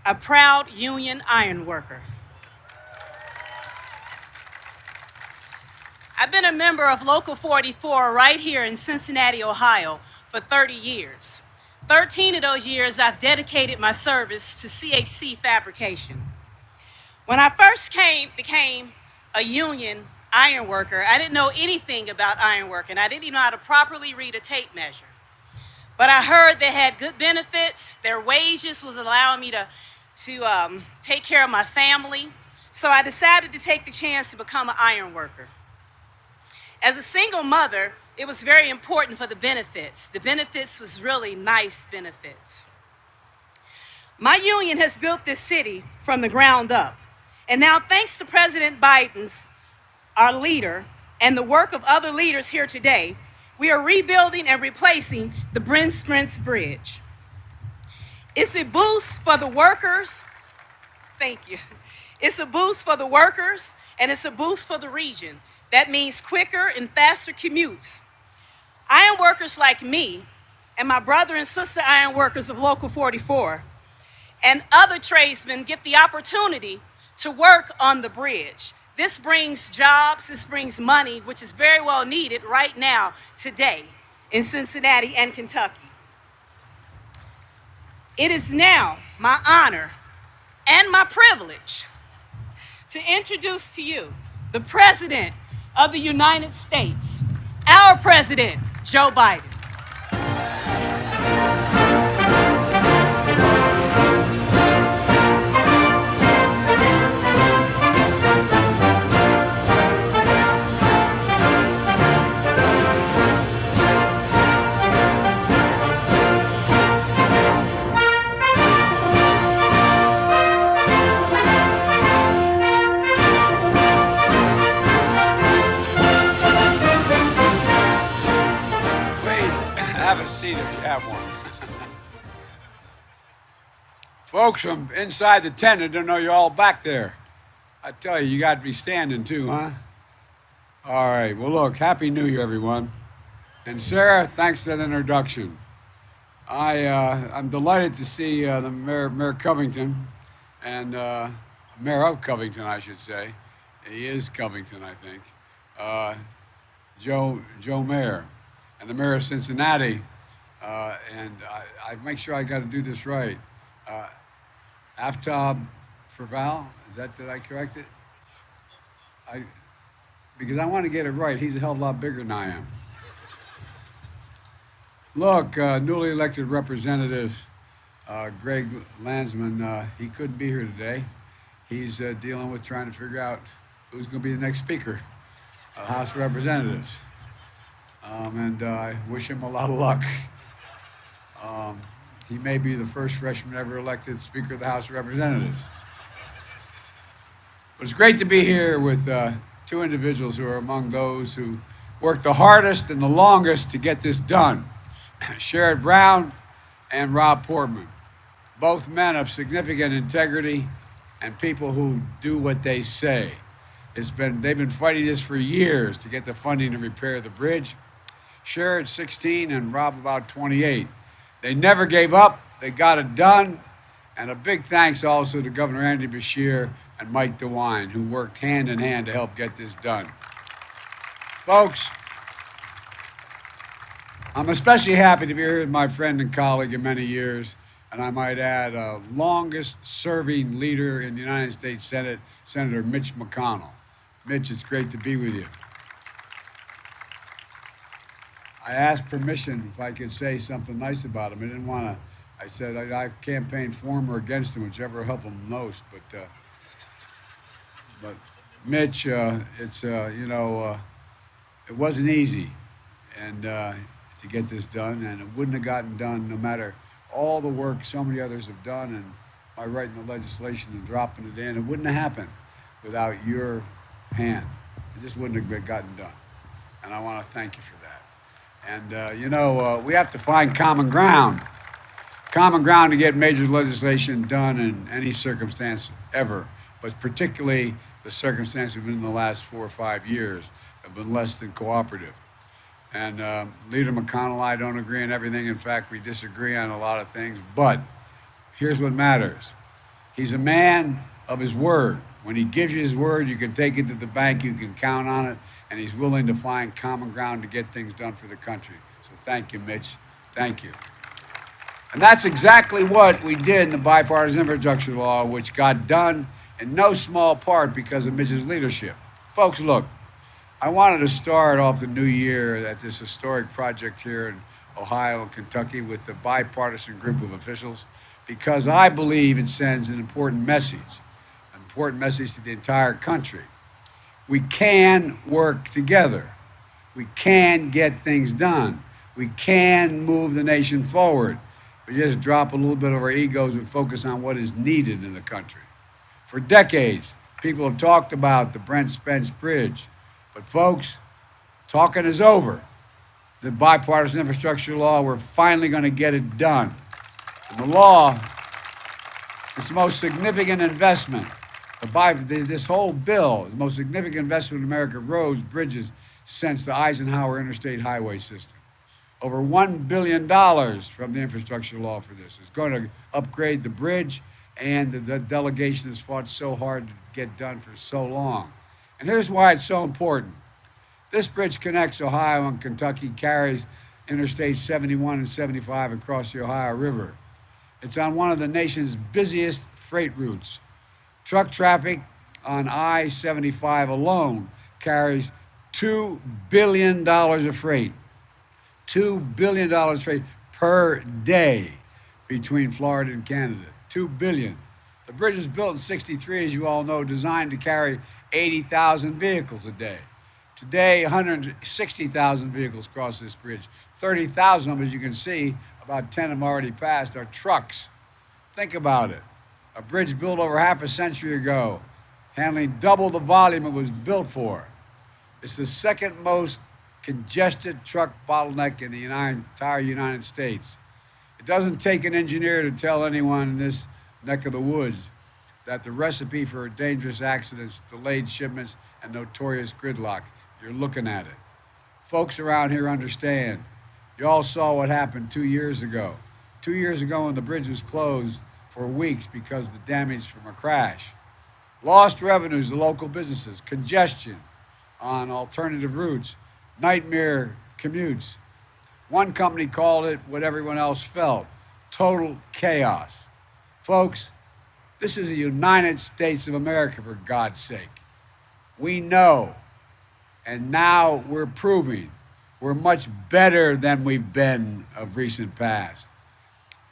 a proud union ironworker. I've been a member of Local 44 right here in Cincinnati, Ohio for 30 years. 13 of those years I've dedicated my service to CHC fabrication. When I first became a union ironworker, I didn't know anything about ironworking. I didn't even know how to properly read a tape measure. But I heard they had good benefits. Their wages was allowing me to take care of my family. So I decided to take the chance to become an iron worker. As a single mother, it was very important for the benefits. The benefits was really nice benefits. My union has built this city from the ground up. And now, thanks to President Biden's, our leader, and the work of other leaders here today, we are rebuilding and replacing the Brent Spence Bridge. It's a boost for the workers. Thank you. It's a boost for the workers, and it's a boost for the region. That means quicker and faster commutes. Iron workers like me, and my brother and sister iron workers of Local 44, and other tradesmen get the opportunity to work on the bridge. This brings jobs, this brings money, which is very well needed right now, today, in Cincinnati and Kentucky. It is now my honor and my privilege to introduce to you the President of the United States, our President, Joe Biden. Have a seat if you have one. Folks from inside the tent, I don't know you're all back there. I tell you, you got to be standing too, huh? All right, well look, Happy New Year, everyone. And Sarah, thanks for that introduction. I'm delighted to see the Mayor Covington, and Mayor of Covington, I should say. He is Covington, I think. Joe Mayor. And the mayor of Cincinnati, and I make sure I got to do this right. Aftab Ferval, did I correct it? Because I want to get it right. He's a hell of a lot bigger than I am. Look, newly elected Representative Greg Landsman, he couldn't be here today. He's dealing with trying to figure out who's going to be the next Speaker of the House of Representatives. And I wish him a lot of luck. He may be the first freshman ever elected Speaker of the House of Representatives. But it's great to be here with two individuals who are among those who worked the hardest and the longest to get this done. Sherrod Brown and Rob Portman, both men of significant integrity and people who do what they say. They've been fighting this for years to get the funding to repair the bridge. Sherrod 16 and Rob about 28. They never gave up. They got it done. And a big thanks also to Governor Andy Beshear and Mike DeWine, who worked hand in hand to help get this done. Folks, I'm especially happy to be here with my friend and colleague of many years, and I might add, longest serving leader in the United States Senate, Senator Mitch McConnell. Mitch, it's great to be with you. I asked permission if I could say something nice about him. I didn't want to. I said I campaigned for him or against him, whichever helped him most. But Mitch, it wasn't easy, and to get this done, and it wouldn't have gotten done no matter all the work so many others have done, and by writing the legislation and dropping it in, it wouldn't have happened without your hand. It just wouldn't have gotten done, and I want to thank you for that. And, we have to find common ground to get major legislation done in any circumstance ever, but particularly the circumstances we've been in the last 4 or 5 years have been less than cooperative. And Leader McConnell and I don't agree on everything. In fact, we disagree on a lot of things, but here's what matters. He's a man of his word. When he gives you his word, you can take it to the bank, you can count on it, and he's willing to find common ground to get things done for the country. So thank you, Mitch. Thank you. And that's exactly what we did in the bipartisan infrastructure law, which got done in no small part because of Mitch's leadership. Folks, look, I wanted to start off the new year at this historic project here in Ohio and Kentucky with a bipartisan group of officials because I believe it sends an important message to the entire country. We can work together. We can get things done. We can move the nation forward. We just drop a little bit of our egos and focus on what is needed in the country. For decades, people have talked about the Brent Spence Bridge, but folks, talking is over. The bipartisan infrastructure law, we're finally going to get it done. And the law, it's the most significant investment. This whole bill is the most significant investment in American roads, bridges, since the Eisenhower Interstate Highway System. Over $1 billion from the infrastructure law for this. It's going to upgrade the bridge, and the delegation has fought so hard to get done for so long. And here's why it's so important. This bridge connects Ohio and Kentucky, carries Interstate 71 and 75 across the Ohio River. It's on one of the nation's busiest freight routes. Truck traffic on I-75 alone carries $2 billion of freight. $2 billion of freight per day between Florida and Canada. $2 billion. The bridge was built in '63, as you all know, designed to carry 80,000 vehicles a day. Today, 160,000 vehicles cross this bridge. 30,000 of them, as you can see, about 10 have already passed, are trucks. Think about it. A bridge built over half a century ago, handling double the volume it was built for. It's the second most congested truck bottleneck in the entire United States. It doesn't take an engineer to tell anyone in this neck of the woods that the recipe for dangerous accidents, delayed shipments, and notorious gridlock, you're looking at it. Folks around here understand. You all saw what happened 2 years ago. 2 years ago when the bridge was closed for weeks because of the damage from a crash. Lost revenues to local businesses, congestion on alternative routes, nightmare commutes. One company called it what everyone else felt, total chaos. Folks, this is the United States of America, for God's sake. We know, and now we're proving we're much better than we've been of recent past.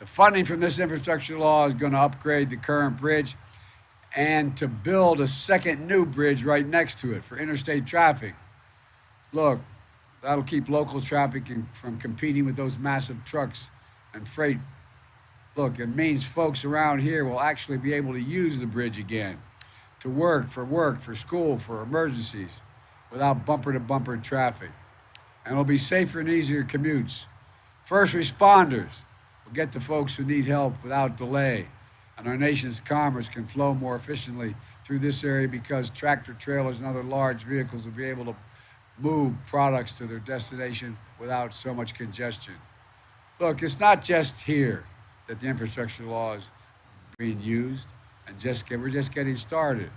The funding from this infrastructure law is going to upgrade the current bridge and to build a second new bridge right next to it for interstate traffic. Look, that'll keep local traffic from competing with those massive trucks and freight. Look, it means folks around here will actually be able to use the bridge again to work, for school, for emergencies, without bumper-to-bumper traffic. And it'll be safer and easier commutes. First responders will get to folks who need help without delay, and our nation's commerce can flow more efficiently through this area because tractor trailers and other large vehicles will be able to move products to their destination without so much congestion. Look, it's not just here that the infrastructure law is being used, and we're just getting started.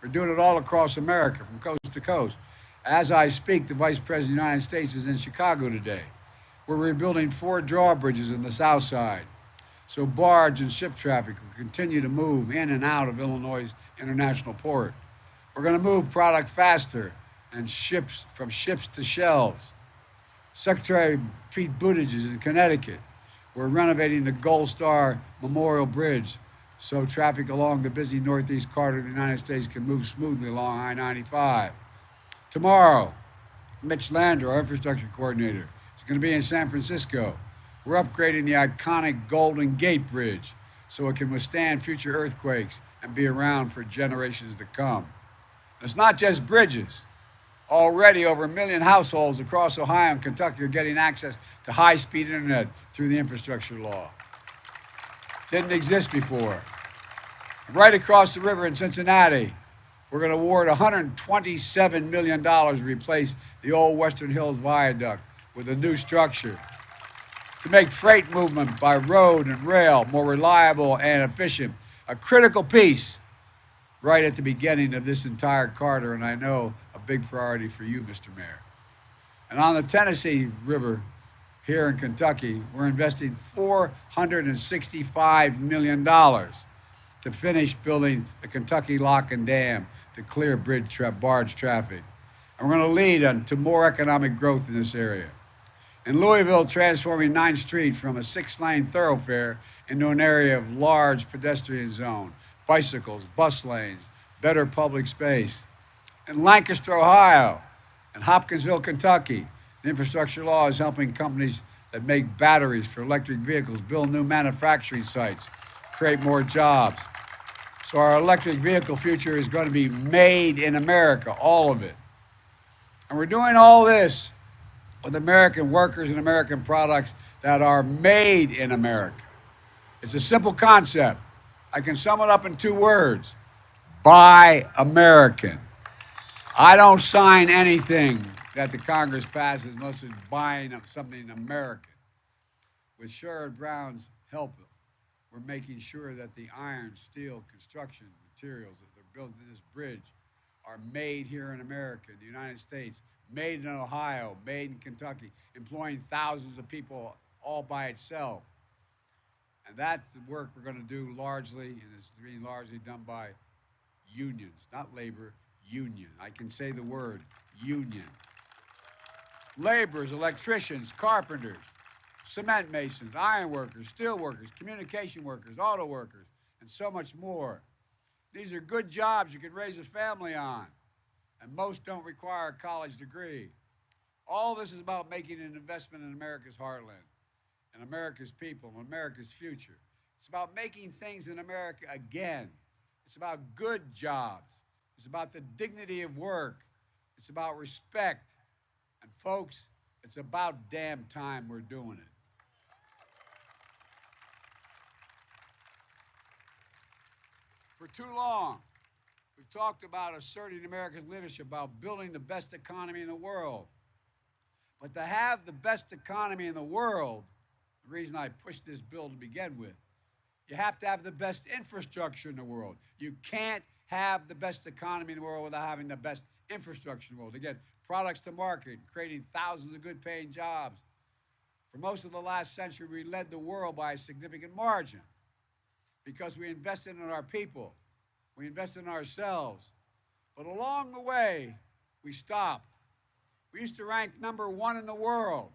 We're doing it all across America, from coast to coast. As I speak, the Vice President of the United States is in Chicago today. We're rebuilding 4 drawbridges in the South Side, so barge and ship traffic will continue to move in and out of Illinois' International Port. We're going to move product faster and from ships to shelves. Secretary Pete Buttigieg is in Connecticut. We're renovating the Gold Star Memorial Bridge so traffic along the busy northeast corridor of the United States can move smoothly along I-95. Tomorrow, Mitch Landrieu, our infrastructure coordinator, is going to be in San Francisco. We're upgrading the iconic Golden Gate Bridge so it can withstand future earthquakes and be around for generations to come. It's not just bridges. Already over 1 million households across Ohio and Kentucky are getting access to high-speed internet through the infrastructure law. Didn't exist before. Right across the river in Cincinnati, we're going to award $127 million to replace the old Western Hills Viaduct with a new structure to make freight movement by road and rail more reliable and efficient a critical piece right at the beginning of this entire corridor, and I know a big priority for you, Mr. Mayor. And on the Tennessee River here in Kentucky, we're investing $465 million to finish building the Kentucky Lock and Dam to clear barge traffic. And we're going to lead to more economic growth in this area. In Louisville, transforming 9th Street from a 6-lane thoroughfare into an area of large pedestrian zone, bicycles, bus lanes, better public space. In Lancaster, Ohio, and Hopkinsville, Kentucky, the infrastructure law is helping companies that make batteries for electric vehicles build new manufacturing sites, create more jobs. So our electric vehicle future is going to be made in America, all of it. And we're doing all this with American workers and American products that are made in America. It's a simple concept. I can sum it up in 2 words. Buy American. I don't sign anything that the Congress passes unless it's buying something American. With Sherrod Brown's help, we're making sure that the iron, steel, construction materials that they're building this bridge are made here in America, in the United States, made in Ohio, made in Kentucky, employing thousands of people all by itself. And that's the work we're going to do largely, and it's being largely done by unions, not labor, union. I can say the word, union. Laborers, electricians, carpenters, cement masons, iron workers, steel workers, communication workers, auto workers, and so much more. These are good jobs you can raise a family on, and most don't require a college degree. All this is about making an investment in America's heartland, and America's people, and America's future. It's about making things in America again. It's about good jobs. It's about the dignity of work. It's about respect. And folks, it's about damn time we're doing it. For too long, we've talked about asserting American leadership, about building the best economy in the world. But to have the best economy in the world, the reason I pushed this bill to begin with, you have to have the best infrastructure in the world. You can't have the best economy in the world without having the best infrastructure in the world. To get products to market, creating thousands of good-paying jobs. For most of the last century, we led the world by a significant margin because we invested in our people. We invested in ourselves. But along the way, we stopped. We used to rank #1 in the world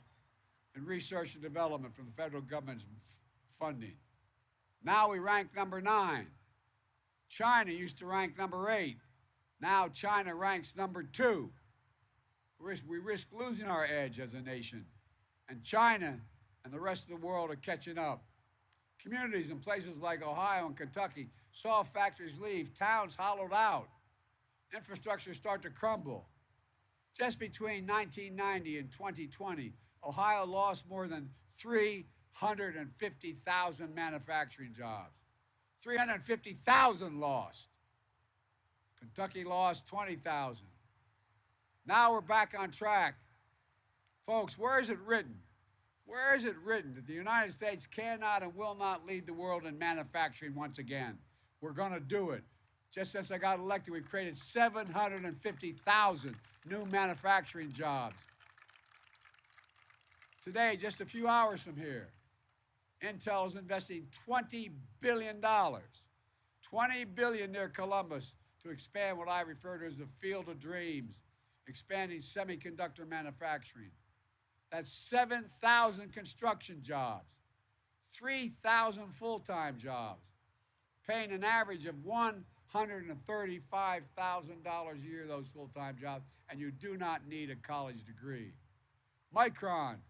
in research and development from the federal government's funding. Now we rank #9. China used to rank #8. Now China ranks #2. We risk losing our edge as a nation. And China and the rest of the world are catching up. Communities in places like Ohio and Kentucky saw factories leave, towns hollowed out, infrastructure start to crumble. Just between 1990 and 2020, Ohio lost more than 350,000 manufacturing jobs. 350,000 lost. Kentucky lost 20,000. Now we're back on track. Folks, where is it written? Where is it written that the United States cannot and will not lead the world in manufacturing once again? We're going to do it. Just since I got elected, we've created 750,000 new manufacturing jobs. Today, just a few hours from here, Intel is investing $20 billion, $20 billion near Columbus to expand what I refer to as the field of dreams, expanding semiconductor manufacturing. That's 7,000 construction jobs, 3,000 full-time jobs, paying an average of $135,000 a year, those full-time jobs, and you do not need a college degree. Micron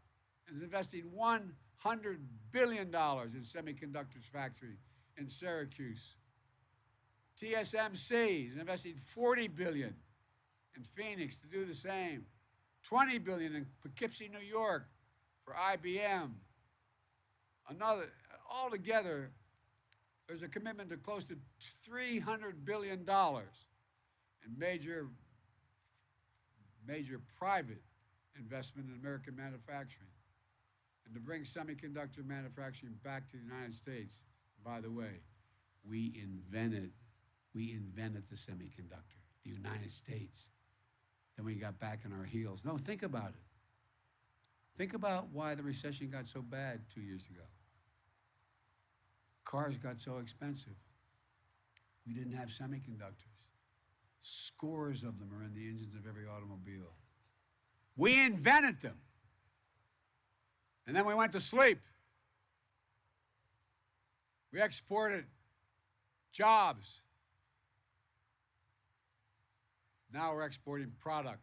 is investing $100 billion in semiconductors factory in Syracuse. TSMC is investing $40 billion in Phoenix to do the same. $20 billion in Poughkeepsie, New York for IBM. Altogether, there's a commitment to close to $300 billion in major private investment in American manufacturing and to bring semiconductor manufacturing back to the United States. By the way, We invented the semiconductor, the United States. Then we got back on our heels. No, think about it. Think about why the recession got so bad 2 years ago. Cars got so expensive. We didn't have semiconductors. Scores of them are in the engines of every automobile. We invented them. And then we went to sleep. We exported jobs. Now we're exporting product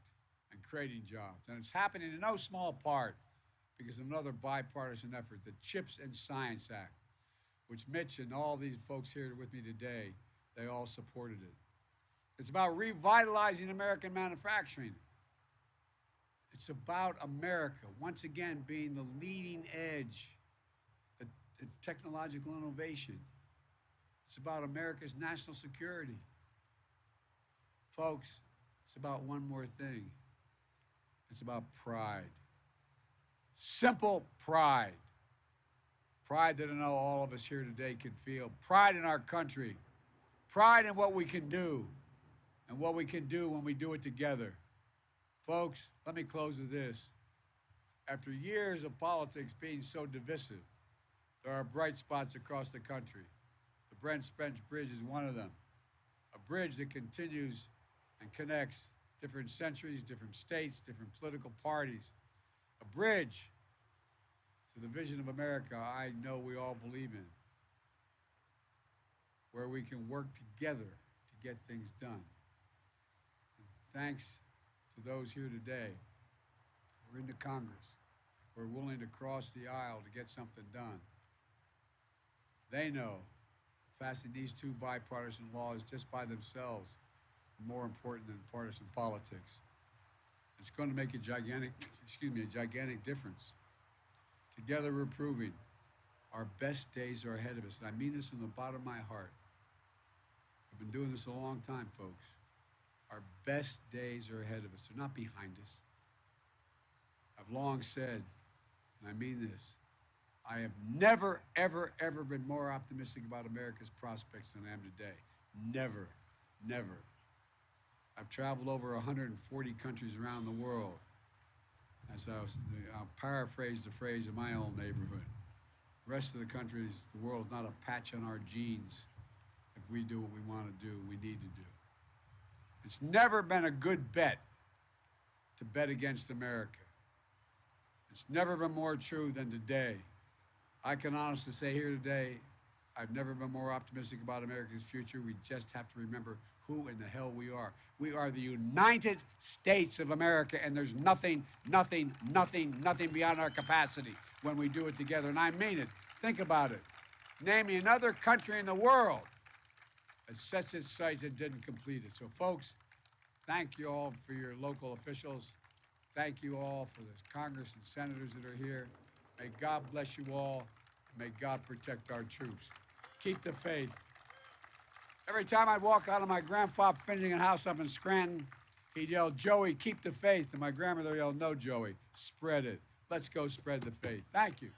and creating jobs. And it's happening in no small part because of another bipartisan effort, the CHIPS and Science Act, which Mitch and all these folks here with me today, they all supported it. It's about revitalizing American manufacturing. It's about America, once again, being the leading edge of technological innovation. It's about America's national security. Folks, it's about one more thing. It's about pride. Simple pride. Pride that I know all of us here today can feel. Pride in our country. Pride in what we can do and what we can do when we do it together. Folks, let me close with this. After years of politics being so divisive, there are bright spots across the country. The Brent Spence Bridge is one of them. A bridge that continues and connects different centuries, different states, different political parties. A bridge to the vision of America I know we all believe in, where we can work together to get things done. And thanks to those here today who are in the Congress, who are willing to cross the aisle to get something done. They know passing these two bipartisan laws just by themselves are more important than partisan politics. It's going to make a gigantic difference. Together we're proving our best days are ahead of us. And I mean this from the bottom of my heart. I've been doing this a long time, folks. Our best days are ahead of us. They're not behind us. I've long said, and I mean this, I have never, ever, ever been more optimistic about America's prospects than I am today. Never, never. I've traveled over 140 countries around the world. I'll paraphrase the phrase in my own neighborhood. The rest of the countries, the world's not a patch on our genes. If we do what we want to do, we need to do. It's never been a good bet to bet against America. It's never been more true than today. I can honestly say here today, I've never been more optimistic about America's future. We just have to remember who in the hell we are. We are the United States of America, and there's nothing beyond our capacity when we do it together. And I mean it. Think about it. Name me another country in the world that sets its sights and didn't complete it. So, folks, thank you all for your local officials. Thank you all for the Congress and senators that are here. May God bless you all. May God protect our troops. Keep the faith. Every time I'd walk out of my grandfather finishing a house up in Scranton, he'd yell, "Joey, keep the faith." And my grandmother yelled, "No, Joey, spread it. Let's go spread the faith." Thank you.